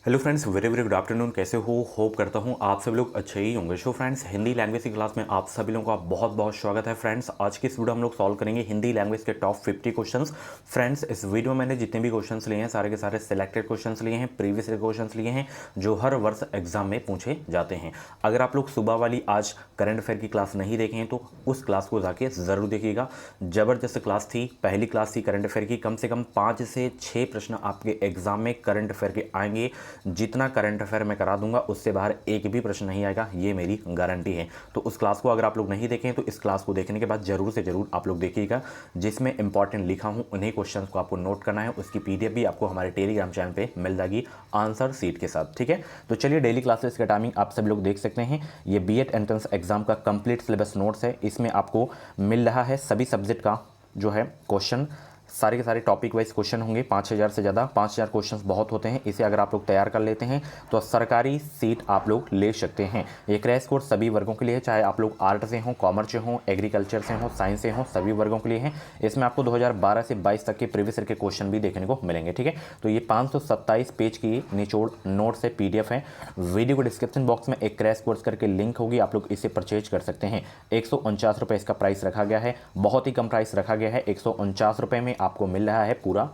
Hello friends, very very good afternoon. कैसे हो? Hope करता हूँ आप सभी लोग अच्छे ही होंगे। सो फ्रेंड्स, हिंदी लैंग्वेज की क्लास में आप सभी लोगों का बहुत बहुत स्वागत है। फ्रेंड्स, आज की इस वीडियो हम लोग सॉल्व करेंगे हिंदी लैंग्वेज के टॉप 50 क्वेश्चंस। फ्रेंड्स, इस वीडियो में मैंने जितने भी क्वेश्चंस लिए हैं सारे के सारे सिलेक्टेड क्वेश्चंस लिए हैं, प्रीवियस क्वेश्चंस लिए हैं जो हर वर्ष एग्जाम में पूछे जाते हैं। अगर आप लोग सुबह वाली आज करंट अफेयर की क्लास नहीं देखे हैं तो उस क्लास को जाके ज़रूर देखिएगा। ज़बरदस्त क्लास थी, पहली क्लास थी करंट अफेयर की। कम से कम 5 से 6 प्रश्न आपके एग्जाम में करंट अफेयर के आएंगे। जितना करंट अफेयर मैं करा दूंगा उससे बाहर एक भी प्रश्न नहीं आएगा, ये मेरी गारंटी है। तो उस क्लास को अगर आप लोग नहीं देखें तो इस क्लास को देखने के बाद जरूर से जरूर आप लोग देखिएगा। जिसमें इंपॉर्टेंट लिखा हूं उन्हीं क्वेश्चंस को आपको नोट करना है। उसकी पीडीएफ भी आपको हमारे टेलीग्राम चैनल पे मिल जाएगी आंसर सीट के साथ। ठीक है, तो चलिए डेली क्लासेस का टाइमिंग आप सभी लोग देख सकते हैं। ये बीएड एंट्रेंस एग्जाम का कंप्लीट सिलेबस नोट्स है। इसमें आपको मिल रहा है सभी सब्जेक्ट का जो है क्वेश्चन, सारे के सारे टॉपिक वाइज क्वेश्चन होंगे। 5000 से ज़्यादा, 5000 क्वेश्चंस बहुत होते हैं। इसे अगर आप लोग तैयार कर लेते हैं तो सरकारी सीट आप लोग ले सकते हैं। ये क्रैश कोर्स सभी वर्गों के लिए है, चाहे आप लोग आर्ट से हों, कॉमर्स से हों, एग्रीकल्चर से हों, साइंस से हों, सभी वर्गों के लिए है। इसमें आपको 2012 से 22 तक के प्रीवियस ईयर के क्वेश्चन भी देखने को मिलेंगे। ठीक है, तो ये 527 पेज की निचोड़ नोट्स है, पीडीएफ है। वीडियो को डिस्क्रिप्शन बॉक्स में एक क्रैश कोर्स करके लिंक होगी, आप लोग इसे परचेज कर सकते हैं। 149 रुपये इसका प्राइस रखा गया है, बहुत ही कम प्राइस रखा गया है। 149 रुपये में आपको मिल रहा है पूरा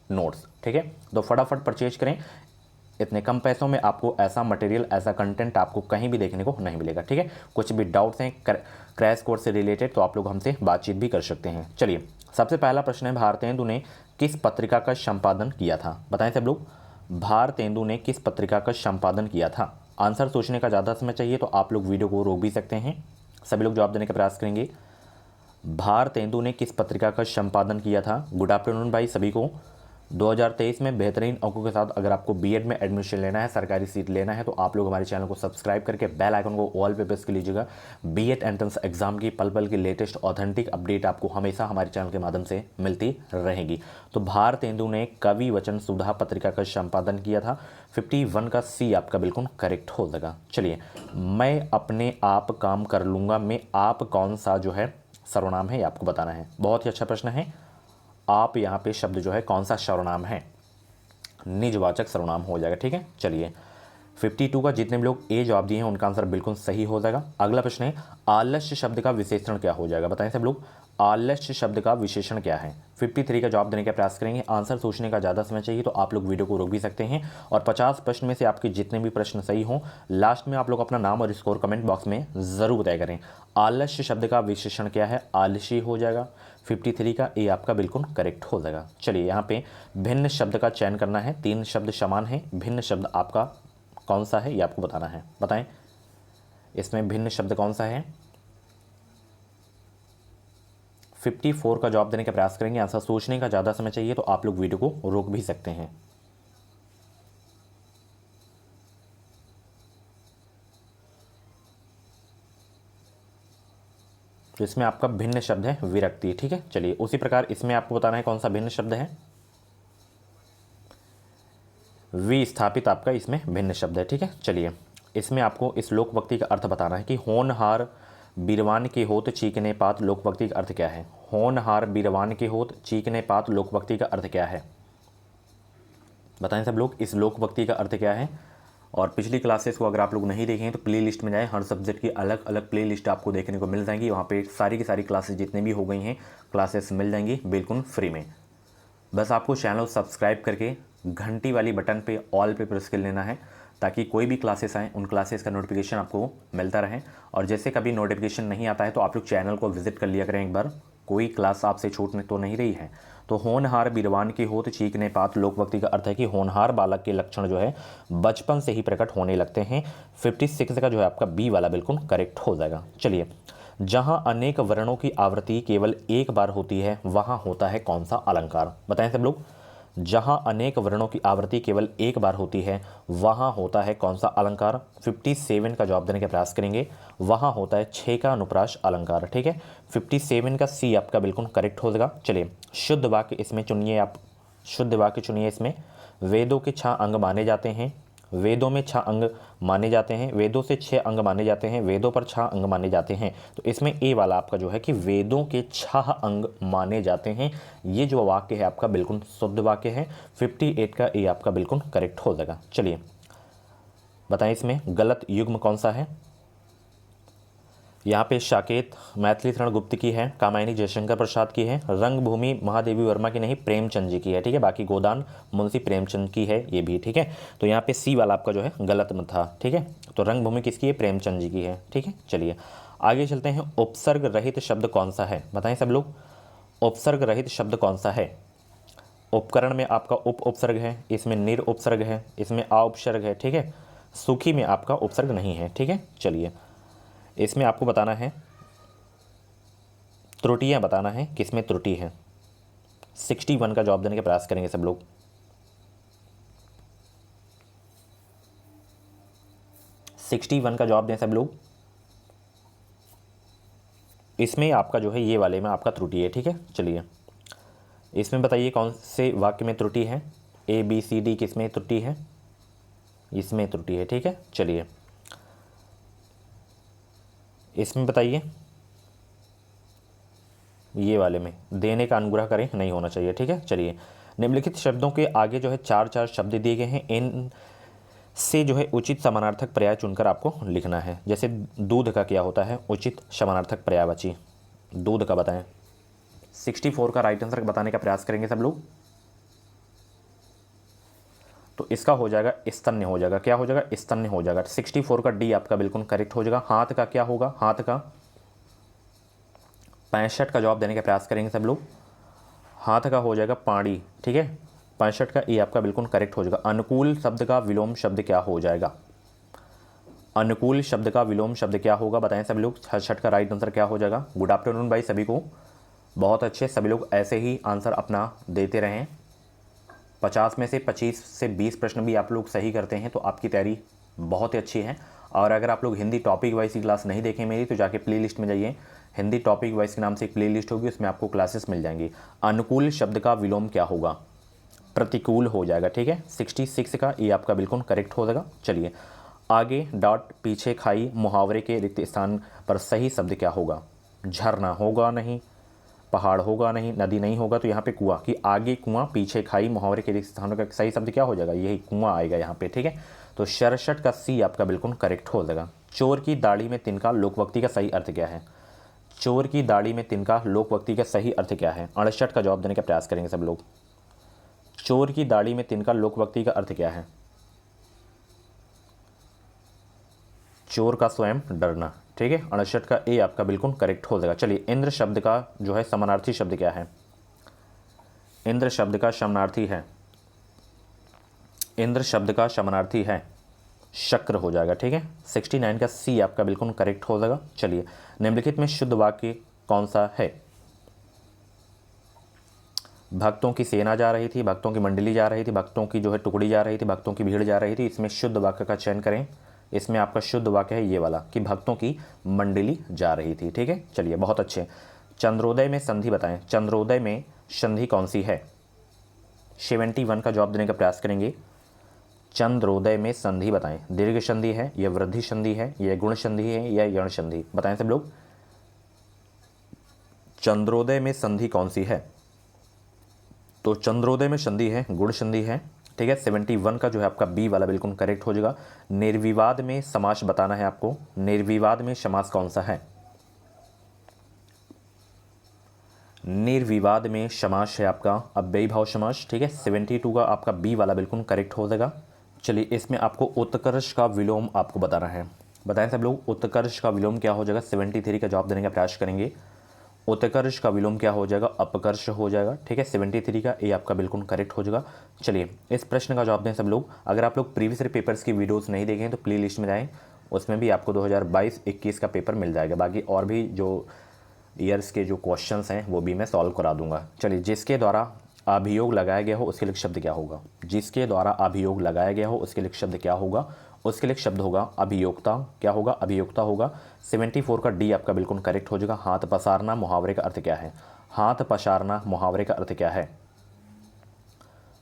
नोट्स। ठीक है, तो फटाफट परचेज करें। इतने कम पैसों में आपको ऐसा मटेरियल, ऐसा कंटेंट आपको कहीं भी देखने को नहीं मिलेगा। ठीक है, कुछ भी डाउट्स हैं क्रैश कोर्स से रिलेटेड तो आप लोग हमसे बातचीत भी कर सकते हैं। चलिए, सबसे पहला प्रश्न है, भारतेंदु ने किस पत्रिका का संपादन किया था? बताएं सब लोग, भारतेंदु ने किस पत्रिका का संपादन किया था? आंसर सोचने का ज़्यादा समय चाहिए तो आप लोग वीडियो को रोक भी सकते हैं। सभी लोग जवाब देने का प्रयास करेंगे। भारतेंदु ने किस पत्रिका का संपादन किया था? गुड आफ्टरनून भाई सभी को। 2023 में बेहतरीन अंकों के साथ अगर आपको बीएड में एडमिशन लेना है, सरकारी सीट लेना है तो आप लोग हमारे चैनल को सब्सक्राइब करके बेल आइकन को ऑल पे प्रेस कर लीजिएगा। बीएड एंट्रेंस एग्जाम की पल पल की लेटेस्ट ऑथेंटिक अपडेट आपको हमेशा हमारे चैनल के माध्यम से मिलती रहेगी। तो भारतेंदु ने कवि वचन सुधा पत्रिका का संपादन किया था। 51 का सी आपका बिल्कुल करेक्ट हो जाएगा। चलिए, मैं अपने आप काम कर लूँगा में आप कौन सा जो है सर्वनाम है ये आपको बताना है। बहुत ही अच्छा प्रश्न है। आप यहाँ पे शब्द जो है कौन सा सर्वनाम है? निजवाचक सर्वनाम हो जाएगा। ठीक है, चलिए 52 का जितने भी लोग ए जवाब दिए हैं उनका आंसर बिल्कुल सही हो जाएगा। अगला प्रश्न है, आलस्य शब्द का विशेषण क्या हो जाएगा? बताएं सब लोग, आलस्य शब्द का विशेषण क्या है? 53 का जवाब देने का प्रयास करेंगे। आंसर सोचने का ज़्यादा समय चाहिए तो आप लोग वीडियो को रोक भी सकते हैं। और 50 प्रश्न में से आपके जितने भी प्रश्न सही हों, लास्ट में आप लोग अपना नाम और स्कोर कमेंट बॉक्स में ज़रूर तय करें। आलस्य शब्द का विशेषण क्या है? आलसी हो जाएगा। 53 का ए आपका बिल्कुल करेक्ट हो जाएगा। चलिए, यहाँ पे भिन्न शब्द का चयन करना है। 3 शब्द समान है, भिन्न शब्द आपका कौन सा है ये आपको बताना है। बताएं, इसमें भिन्न शब्द कौन सा है? 54 का जवाब देने का प्रयास करेंगे। आंसर सोचने का ज़्यादा समय चाहिए तो आप लोग वीडियो को रोक भी सकते हैं। तो इसमें आपका भिन्न शब्द है विरक्ति। ठीक है, चलिए उसी प्रकार इसमें आपको बताना है कौन सा भिन्न शब्द है। विस्थापित आपका इसमें भिन्न शब्द है। ठीक है, चलिए इसमें आपको इस लोकवक्ति का अर्थ बताना है कि होनहार बीरवान के होत चीकने पात लोकवक्ति का अर्थ क्या है? होनहार बीरवान के होत चीकने पात लोकवक्ति का अर्थ क्या है? बताएं सब लोग, इस लोकवक्ति का अर्थ क्या है? और पिछली क्लासेस को अगर आप लोग नहीं देखें तो प्ले लिस्ट में जाएँ, हर सब्जेक्ट की अलग अलग प्ले लिस्ट आपको देखने को मिल जाएंगी। वहाँ पे सारी की सारी क्लासेस जितने भी हो गई हैं क्लासेस मिल जाएंगी बिल्कुल फ्री में। बस आपको चैनल सब्सक्राइब करके घंटी वाली बटन पे ऑल पे प्रेस कर लेना है ताकि कोई भी क्लासेस आएँ उन क्लासेस का नोटिफिकेशन आपको मिलता रहे। और जैसे कभी नोटिफिकेशन नहीं आता है तो आप लोग चैनल को विजिट कर लिया करें एक बार, कोई क्लास आपसे छूट तो नहीं रही है। तो होनहार बीरवान की होत चीकने पात लोकवक्ति का अर्थ है कि होनहार बालक के लक्षण जो है बचपन से ही प्रकट होने लगते हैं। 56 का जो है आपका बी वाला बिल्कुल करेक्ट हो जाएगा। चलिए, जहाँ अनेक वर्णों की आवृत्ति केवल एक बार होती है वहाँ होता है कौन सा अलंकार? बताएं सब लोग, जहाँ अनेक वर्णों की आवृत्ति केवल एक बार होती है वहाँ होता है कौन सा अलंकार? 57 का जवाब देने का प्रयास करेंगे। वहाँ होता है 6 का अनुप्रास अलंकार। ठीक है, 57 का सी आपका बिल्कुल करेक्ट हो जाएगा। चलिए, शुद्ध वाक्य इसमें चुनिए आप, शुद्ध वाक्य चुनिए। इसमें वेदों के 6 अंग माने जाते हैं, वेदों में 6 अंग माने जाते हैं, वेदों से 6 अंग माने जाते हैं, वेदों पर 6 अंग माने जाते हैं। तो इसमें ए वाला आपका जो है कि वेदों के 6 अंग माने जाते हैं, ये जो वाक्य है आपका बिल्कुल शुद्ध वाक्य है। 58 का ए आपका बिल्कुल करेक्ट हो जाएगा। चलिए, बताएं इसमें गलत युग्म कौन सा है। यहाँ पे साकेत मैथिली शरण गुप्त की है, कामायनी जयशंकर प्रसाद की है, रंगभूमि महादेवी वर्मा की नहीं प्रेमचंद जी की है। ठीक है, बाकी गोदान मुंशी प्रेमचंद की है ये भी। ठीक है, तो यहाँ पे सी वाला आपका जो है गलत में था। ठीक है, तो रंगभूमि किसकी है, प्रेमचंद जी की है। ठीक है, चलिए आगे चलते हैं। उपसर्ग रहित शब्द कौन सा है, बताएं सब लोग, उपसर्ग रहित शब्द कौन सा है। उपकरण में आपका उप उपसर्ग है, इसमें निर उपसर्ग है, इसमें आ उपसर्ग है। ठीक है, सुखी में आपका उपसर्ग नहीं है। ठीक है, चलिए इसमें आपको बताना है, त्रुटियां बताना है किसमें त्रुटि है। 61 का जवाब देने का प्रयास करेंगे सब लोग। 61 का जवाब दें सब लोग। इसमें आपका जो है ये वाले में आपका त्रुटि है। ठीक है, चलिए इसमें बताइए कौन से वाक्य में त्रुटि है। ए बी सी डी किसमें त्रुटि है, इसमें त्रुटि है। ठीक है, चलिए इसमें बताइए, ये वाले में देने का अनुग्रह करें नहीं होना चाहिए। ठीक है, चलिए निम्नलिखित शब्दों के आगे जो है चार चार शब्द दिए गए हैं, इन से जो है उचित समानार्थक पर्याय चुनकर आपको लिखना है। जैसे दूध का क्या होता है, उचित समानार्थक पर्यायवाची, दूध का बताएं। 64 का राइट आंसर बताने का प्रयास करेंगे सब लोग। तो इसका हो जाएगा स्तन्य हो जाएगा, क्या हो जाएगा, स्तन्य हो जाएगा। 64 का डी आपका बिल्कुल करेक्ट हो जाएगा। हाथ का क्या होगा, हाथ का 65 का जवाब देने का प्रयास करेंगे सब लोग। हाथ का हो जाएगा पाड़ी। ठीक है, 65 का ए आपका बिल्कुल करेक्ट हो जाएगा। अनुकूल शब्द का विलोम शब्द क्या हो जाएगा, अनुकूल शब्द का विलोम शब्द क्या होगा, बताएं सब लोग। 66 का राइट आंसर क्या हो जाएगा। गुड आफ्टरनून भाई सभी को, बहुत अच्छे, सभी लोग ऐसे ही आंसर अपना देते रहें। 50 में से 25 से 20 प्रश्न भी आप लोग सही करते हैं तो आपकी तैयारी बहुत ही अच्छी है। और अगर आप लोग हिंदी टॉपिक वाइज की क्लास नहीं देखें मेरी, तो जाके प्ले लिस्ट में जाइए, हिंदी टॉपिक वाइज के नाम से एक प्ले लिस्ट होगी, उसमें आपको क्लासेस मिल जाएंगी। अनुकूल शब्द का विलोम क्या होगा, प्रतिकूल हो जाएगा। ठीक है, 66 का ये आपका बिल्कुल करेक्ट हो जाएगा। चलिए आगे, डॉट पीछे खाई मुहावरे के रिक्त स्थान पर सही शब्द क्या होगा। झरना होगा नहीं, पहाड़ होगा नहीं, नदी नहीं होगा, तो यहाँ पे कुआं, कि आगे कुआं पीछे खाई मुहावरे के रिक्त स्थानों का सही शब्द क्या हो जाएगा, यही कुआं आएगा यहाँ पे। ठीक है, तो 67 का सी आपका बिल्कुल करेक्ट हो जाएगा। चोर की दाढ़ी में तिनका लोकवक्ति का सही अर्थ क्या है, चोर की दाढ़ी में तिनका लोकवक्ति का सही अर्थ क्या है। 68 का जवाब देने का प्रयास करेंगे सब लोग। चोर की दाढ़ी में तिनका लोकवक्ति का अर्थ क्या है, चोर का स्वयं डरना। ठीक है, 68 का ए आपका बिल्कुल करेक्ट हो जाएगा। चलिए इंद्र शब्द का जो है समानार्थी शब्द क्या है, इंद्र शब्द का समानार्थी है, इंद्र शब्द का समानार्थी है शक्र हो जाएगा। ठीक है, 69 का सी आपका बिल्कुल करेक्ट हो जाएगा। चलिए निम्नलिखित में शुद्ध वाक्य कौन सा है। भक्तों की सेना जा रही थी, भक्तों की मंडली जा रही थी, भक्तों की जो है टुकड़ी जा रही थी, भक्तों की भीड़ जा रही थी, इसमें शुद्ध वाक्य का चयन करें। इसमें आपका शुद्ध वाक्य है ये वाला, कि भक्तों की मंडली जा रही थी। ठीक है, चलिए बहुत अच्छे। चंद्रोदय में संधि बताएं, चंद्रोदय में संधि कौन सी है। 71 का जवाब देने का प्रयास करेंगे। चंद्रोदय में संधि बताएं, दीर्घ संधि है या वृद्धि संधि है या गुण संधि है या यण संधि, बताएं सब लोग। चंद्रोदय में संधि कौन सी है, तो चंद्रोदय में संधि है, गुण संधि है। ठीक है, 71 का जो है आपका बी वाला बिल्कुल करेक्ट हो जाएगा। निर्विवाद में समास बताना है आपको, निर्विवाद में समास कौन सा है, निर्विवाद में समास है आपका अव्ययी भाव समास। ठीक है, 72 का आपका बी वाला बिल्कुल करेक्ट हो जाएगा। चलिए इसमें आपको उत्कर्ष का विलोम आपको बताना है, बताएं सब लोग उत्कर्ष का विलोम क्या हो जाएगा। 73 का जवाब देने का प्रयास करेंगे। उत्कर्ष का विलोम क्या हो जाएगा, अपकर्ष हो जाएगा। ठीक है, 73 का ए आपका बिल्कुल करेक्ट हो जाएगा। चलिए इस प्रश्न का जवाब दें सब लोग। अगर आप लोग प्रीवियस पेपर्स की वीडियोस नहीं देखें तो प्ले लिस्ट में जाएं, उसमें भी आपको 2022-21 का पेपर मिल जाएगा। बाकी और भी जो ईयर्स के जो क्वेश्चंस हैं वो भी मैं सॉल्व करा दूंगा। चलिए जिसके द्वारा अभियोग लगाया गया हो उसके लिए शब्द क्या होगा, जिसके द्वारा अभियोग लगाया गया हो उसके लिए शब्द क्या होगा, उसके लिए शब्द होगा अभियोक्ता। क्या होगा, अभियोक्ता होगा। 74 का डी आपका बिल्कुल करेक्ट हो जाएगा। हाथ पसारना मुहावरे का अर्थ क्या है, हाथ पसारना मुहावरे का अर्थ क्या है,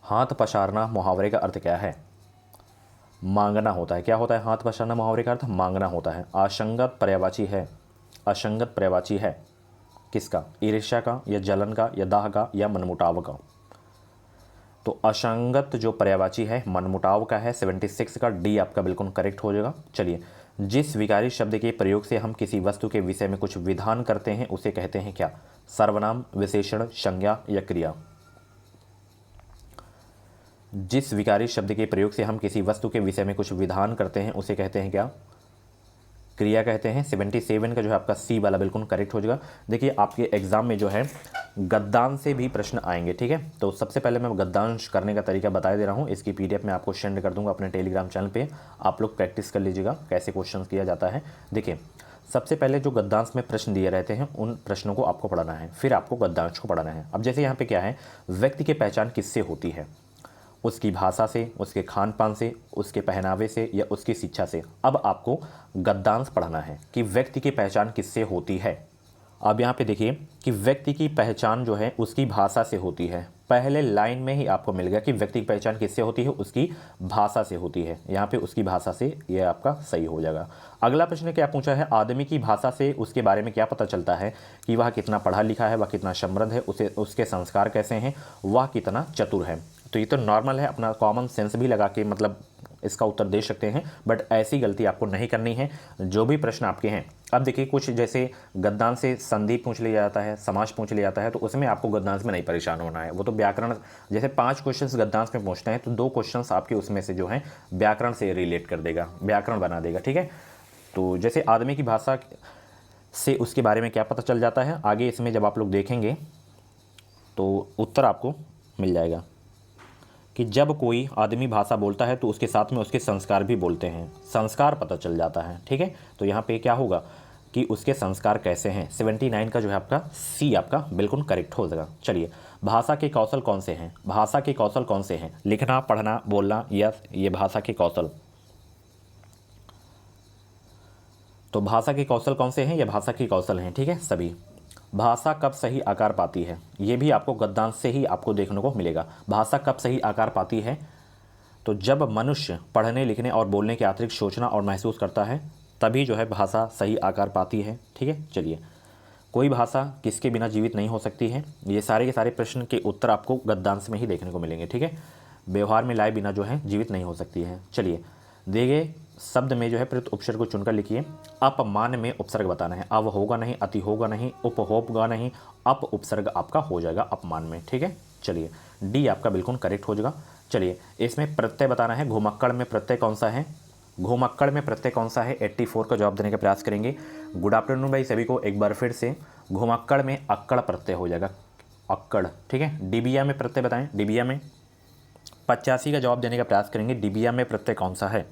हाथ पसारना मुहावरे का अर्थ क्या है, मांगना होता है। क्या होता है, हाथ पसारना मुहावरे का अर्थ मांगना होता है। असंगत पर्यायवाची है, असंगत पर्यायवाची है किसका, ईर्ष्या का या जलन का या दाह का या मनमुटाव का। तो असंगत जो पर्यायवाची है मनमुटाव का है 76 का डी आपका बिल्कुल करेक्ट हो जाएगा। चलिए, जिस विकारी शब्द के प्रयोग से हम किसी वस्तु के विषय में कुछ विधान करते हैं उसे कहते हैं क्या? सर्वनाम, विशेषण, संज्ञा या क्रिया? जिस विकारी शब्द के प्रयोग से हम किसी वस्तु के विषय में कुछ विधान करते हैं उसे कहते हैं क्या? क्रिया कहते हैं। 77 का जो है आपका सी वाला बिल्कुल करेक्ट हो जाएगा। देखिए, आपके एग्जाम में जो है गद्यांश से भी प्रश्न आएंगे, ठीक है। तो सबसे पहले मैं गद्यांश करने का तरीका बता दे रहा हूँ। इसकी पीडीएफ मैं आपको सेंड कर दूंगा अपने टेलीग्राम चैनल पे, आप लोग प्रैक्टिस कर लीजिएगा कैसे क्वेश्चन किया जाता है। देखिए, सबसे पहले जो गद्यांश में प्रश्न दिए रहते हैं उन प्रश्नों को आपको पढ़ाना है, फिर आपको गद्यांश को पढ़ाना है। अब जैसे यहाँ पे क्या है, व्यक्ति की पहचान किससे होती है? उसकी भाषा से, उसके खान पान से, उसके पहनावे से या उसकी शिक्षा से। अब आपको गद्यांश पढ़ना है कि व्यक्ति की पहचान किससे होती है। अब यहाँ पे देखिए कि व्यक्ति की पहचान जो है उसकी भाषा से होती है। पहले लाइन में ही आपको मिल गया कि व्यक्ति की पहचान किससे होती है, उसकी भाषा से होती है। यहाँ पे उसकी भाषा से, ये आपका सही हो जाएगा। अगला प्रश्न क्या पूछा है, आदमी की भाषा से उसके बारे में क्या पता चलता है कि वह कितना पढ़ा लिखा है, वह कितना समृद्ध है, उसके संस्कार कैसे हैं, वह कितना चतुर है। तो ये तो नॉर्मल है, अपना कॉमन सेंस भी लगा के मतलब इसका उत्तर दे सकते हैं, बट ऐसी गलती आपको नहीं करनी है जो भी प्रश्न आपके हैं। अब देखिए, कुछ जैसे गद्यांश से संधि पूछ लिया जाता है, समास पूछ लिया जाता है, तो उसमें आपको गद्यांश में नहीं परेशान होना है। वो तो व्याकरण, जैसे 5 क्वेश्चंस गद्यांश में पूछते हैं तो 2 क्वेश्चंस आपके उसमें से जो है व्याकरण से रिलेट कर देगा, व्याकरण बना देगा, ठीक है। तो जैसे आदमी की भाषा से उसके बारे में क्या पता चल जाता है, आगे इसमें जब आप लोग देखेंगे तो उत्तर आपको मिल जाएगा कि जब कोई आदमी भाषा बोलता है तो उसके साथ में उसके संस्कार भी बोलते हैं, संस्कार पता चल जाता है, ठीक है। तो यहाँ पे क्या होगा कि उसके संस्कार कैसे हैं। 79 का जो है आपका सी आपका बिल्कुल करेक्ट हो जाएगा। चलिए, भाषा के कौशल कौन से हैं? भाषा के कौशल कौन से हैं? लिखना, पढ़ना, बोलना, या ये भाषा के कौशल। तो भाषा के कौशल कौन से हैं? ये भाषा के कौशल हैं, ठीक है सभी। भाषा कब सही आकार पाती है? ये भी आपको गद्यांश से ही आपको देखने को मिलेगा। भाषा कब सही आकार पाती है? तो जब मनुष्य पढ़ने, लिखने और बोलने के अतिरिक्त सोचना और महसूस करता है, तभी जो है भाषा सही आकार पाती है, ठीक है। चलिए, कोई भाषा किसके बिना जीवित नहीं हो सकती है? ये सारे के सारे प्रश्न के उत्तर आपको गद्यांश में ही देखने को मिलेंगे, ठीक है। व्यवहार में लाए बिना जो है जीवित नहीं हो सकती है। चलिए, दिए गए शब्द में जो है प्रयुक्त उपसर्ग को चुनकर लिखिए। अपमान में उपसर्ग बताना है। अव होगा नहीं, अति होगा नहीं, उप होगा नहीं, अप उपसर्ग आपका हो जाएगा अपमान में, ठीक है। चलिए, डी आपका बिल्कुल करेक्ट हो जाएगा। चलिए, इसमें प्रत्यय बताना है। घुमक्कड़ में प्रत्यय कौन सा है? घुमक्कड़ में प्रत्यय कौन सा है? 84 का जवाब देने का प्रयास करेंगे। गुड आफ्टरनून भाई सभी को एक बार फिर से। घुमक्कड़ में अक्कड़ प्रत्यय हो जाएगा, अक्कड़, ठीक है। डिबिया में प्रत्यय बताएं। डिबिया में 85 का जवाब देने का प्रयास करेंगे। डिबिया में प्रत्यय कौन सा है?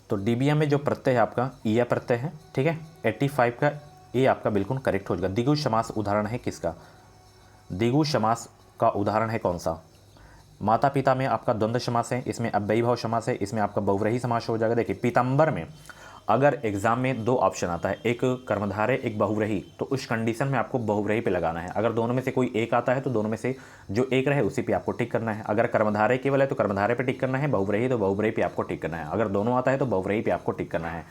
तो डिबिया में जो प्रत्यय है आपका ईया प्रत्यय है, ठीक है। 85 का ए आपका बिल्कुल करेक्ट हो जाएगा। द्विगु समास उदाहरण है किसका? द्विगु समास का उदाहरण है कौन सा? माता पिता में आपका द्वंद्व समास है, इसमें अव्ययी भाव समास है, इसमें आपका बहुव्रीहि समास हो जाएगा। देखिए, पीताम्बर में अगर एग्जाम में 2 ऑप्शन आता है, एक कर्मधारय एक बहुव्रीहि, तो उस कंडीशन में आपको बहुव्रीहि पे लगाना है। अगर दोनों में से कोई एक आता है तो दोनों में से जो एक रहे उसी पे आपको टिक करना है। अगर कर्मधारय केवल है तो कर्मधारय पे टिक करना है, बहुव्रीहि तो बहुव्रीहि पे आपको टिक करना है। अगर दोनों आता है तो बहुव्रीहि पे आपको टिक करना है।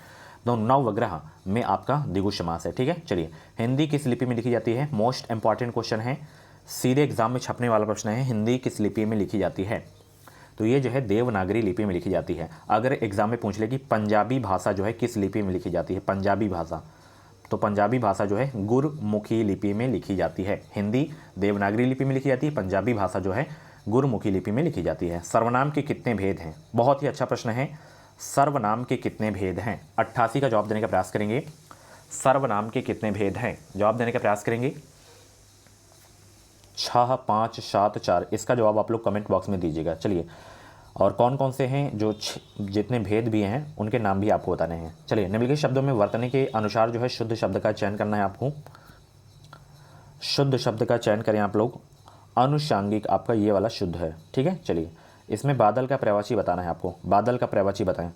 तो नवग्रह में आपका द्विगु समास है, ठीक है। चलिए, हिंदी किस लिपि में लिखी जाती है? मोस्ट इंपॉर्टेंट क्वेश्चन है, सीधे एग्जाम में छपने वाला प्रश्न है। हिंदी किस लिपि में लिखी जाती है? तो ये जो है देवनागरी लिपि में लिखी जाती है। अगर एग्जाम में पूछ ले कि पंजाबी भाषा जो है किस लिपि में लिखी जाती है, पंजाबी भाषा, तो पंजाबी भाषा जो है गुरमुखी लिपि में लिखी जाती है। हिंदी देवनागरी लिपि में लिखी जाती है, पंजाबी भाषा जो है गुरमुखी लिपि में लिखी जाती है। सर्वनाम के कितने भेद हैं? बहुत ही अच्छा प्रश्न है। सर्वनाम के कितने भेद हैं? 88 का जवाब देने का प्रयास करेंगे। सर्वनाम के कितने भेद हैं? जवाब देने का प्रयास करेंगे। 6, 5, 7, 4, इसका जवाब आप लोग कमेंट बॉक्स में दीजिएगा। चलिए, और कौन कौन से हैं जो जितने भेद भी हैं उनके नाम भी आपको बताने हैं। चलिए, निम्नलिखित शब्दों में वर्तनी के अनुसार जो है शुद्ध शब्द का चयन करना है आपको। शुद्ध शब्द का चयन करें आप लोग। अनुषांगिक आपका ये वाला शुद्ध है, ठीक है। चलिए, इसमें बादल का पर्यायवाची बताना है आपको। बादल का पर्यायवाची बताएं।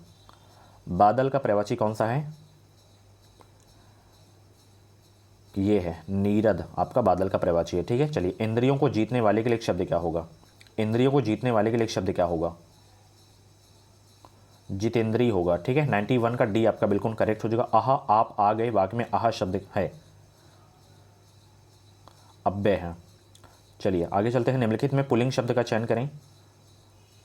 बादल का पर्यायवाची कौन सा है? ये है नीरद, आपका बादल का पर्यायवाची है, ठीक है। चलिए, इंद्रियों को जीतने वाले के लिए एक शब्द क्या होगा? इंद्रियों को जीतने वाले के लिए एक शब्द क्या होगा? जितेंद्री होगा, ठीक है। 91 का डी आपका बिल्कुल करेक्ट हो जाएगा। आहा, आप आ गए, वाक्य में आहा शब्द है, अव्यय है। चलिए आगे चलते हैं। निम्नलिखित में पुल्लिंग शब्द का चयन करें,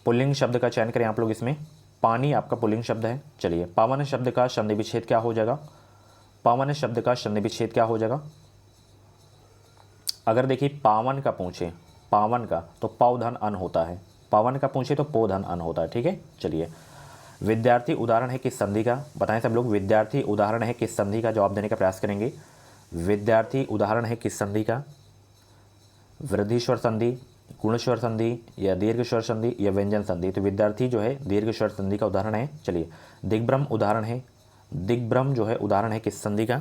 पुल्लिंग शब्द का चयन करें आप लोग। इसमें पानी आपका पुल्लिंग शब्द है। चलिए पावन शब्द का संधि विच्छेद क्या हो जाएगा, पावन शब्द का संधि विच्छेद क्या हो जाएगा। अगर देखिए पावन का पूछे, पावन का तो पौ धन अन होता है, पावन का पूछे तो पो धन अन होता है, ठीक है। चलिए विद्यार्थी उदाहरण है किस संधि का, बताएं सब लोग। विद्यार्थी उदाहरण है किस संधि का, जवाब देने का प्रयास करेंगे। विद्यार्थी उदाहरण है किस संधि का, वृद्धि स्वर संधि, गुण स्वर संधि या दीर्घ स्वर संधि या व्यंजन संधि। तो विद्यार्थी जो है दीर्घ स्वर संधि का उदाहरण है। चलिए दिग्भ्रम उदाहरण है, दिग्भ्रम जो है उदाहरण है किस संधि का,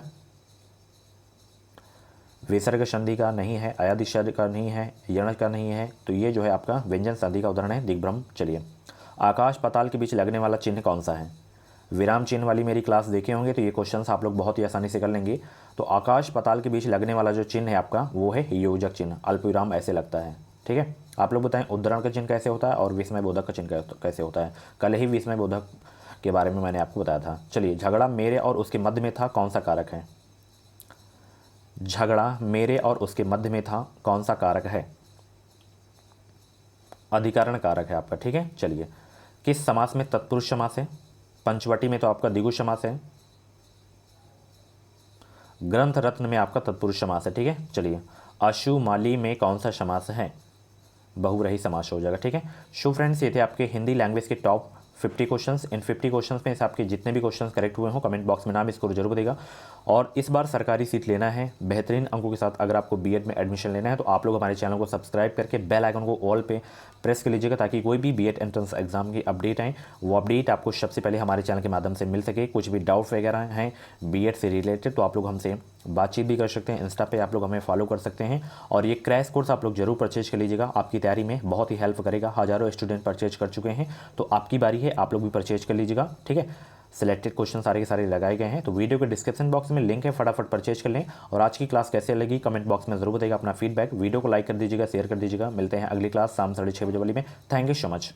विसर्ग संधि का नहीं है, अयादि शब्द का नहीं है, यण का नहीं है, तो ये जो है आपका व्यंजन संधि का उदाहरण है दिग्भ्रम। चलिए आकाश पाताल के बीच लगने वाला चिन्ह कौन सा है। विराम चिन्ह वाली मेरी क्लास देखे होंगे तो ये क्वेश्चंस आप लोग बहुत ही आसानी से कर लेंगे। तो आकाश पाताल के बीच लगने वाला जो चिन्ह है आपका वो है योजक चिन्ह, अल्पविराम ऐसे लगता है, ठीक है। आप लोग बताएं उद्धरण का चिन्ह कैसे होता है और विस्मय बोधक का चिन्ह कैसे होता है। कल ही विस्मय बोधक के बारे में मैंने आपको बताया था। चलिए झगड़ा मेरे और उसके मध्य में था, कौन सा कारक है। झगड़ा मेरे और उसके मध्य में था, कौन सा कारक है, अधिकरण कारक है आपका, ठीक है। चलिए किस समास में तत्पुरुष समास है, पंचवटी में तो आपका द्विगु समास है, ग्रंथ रत्न में आपका तत्पुरुष समास है, ठीक है। चलिए अशुमाली में कौन सा समास है, बहुव्रीहि समास हो जाएगा, ठीक है। सो फ्रेंड्स ये थे आपके हिंदी लैंग्वेज के टॉप 50 क्वेश्चंस। इन 50 क्वेश्चंस में से आपके जितने भी क्वेश्चंस करेक्ट हुए हो कमेंट बॉक्स में नाम स्कोर जरूर देगा। और इस बार सरकारी सीट लेना है बेहतरीन अंकों के साथ, अगर आपको बीएड में एडमिशन लेना है तो आप लोग हमारे चैनल को सब्सक्राइब करके बेल आइकन को ऑल पे प्रेस कर लीजिएगा, ताकि कोई भी बीएड एंट्रेंस एग्जाम की अपडेट आए वो अपडेट आपको सबसे पहले हमारे चैनल के माध्यम से मिल सके। कुछ भी डाउट वगैरह हैं बीएड से रिलेटेड तो आप लोग हमसे बातचीत भी कर सकते हैं, इंस्टा पे आप लोग हमें फॉलो कर सकते हैं। और ये क्रैश कोर्स आप लोग जरूर परचेज कर लीजिएगा, आपकी तैयारी में बहुत ही हेल्प करेगा। हज़ारों स्टूडेंट परचेज कर चुके हैं, तो आपकी बारी है, आप लोग भी परचेज कर लीजिएगा, ठीक है। सिलेक्टेड क्वेश्चन सारे के सारे लगाए गए हैं, तो वीडियो के डिस्क्रिप्शन बॉक्स में लिंक है, फटाफट परचेज कर लें। और आज की क्लास कैसे लगी कमेंट बॉक्स में जरूर बताइएगा अपना फीडबैक। वीडियो को लाइक कर दीजिएगा, शेयर कर दीजिएगा। मिलते हैं अगली क्लास शाम 6:30 बजे वाली में। Thank you so much.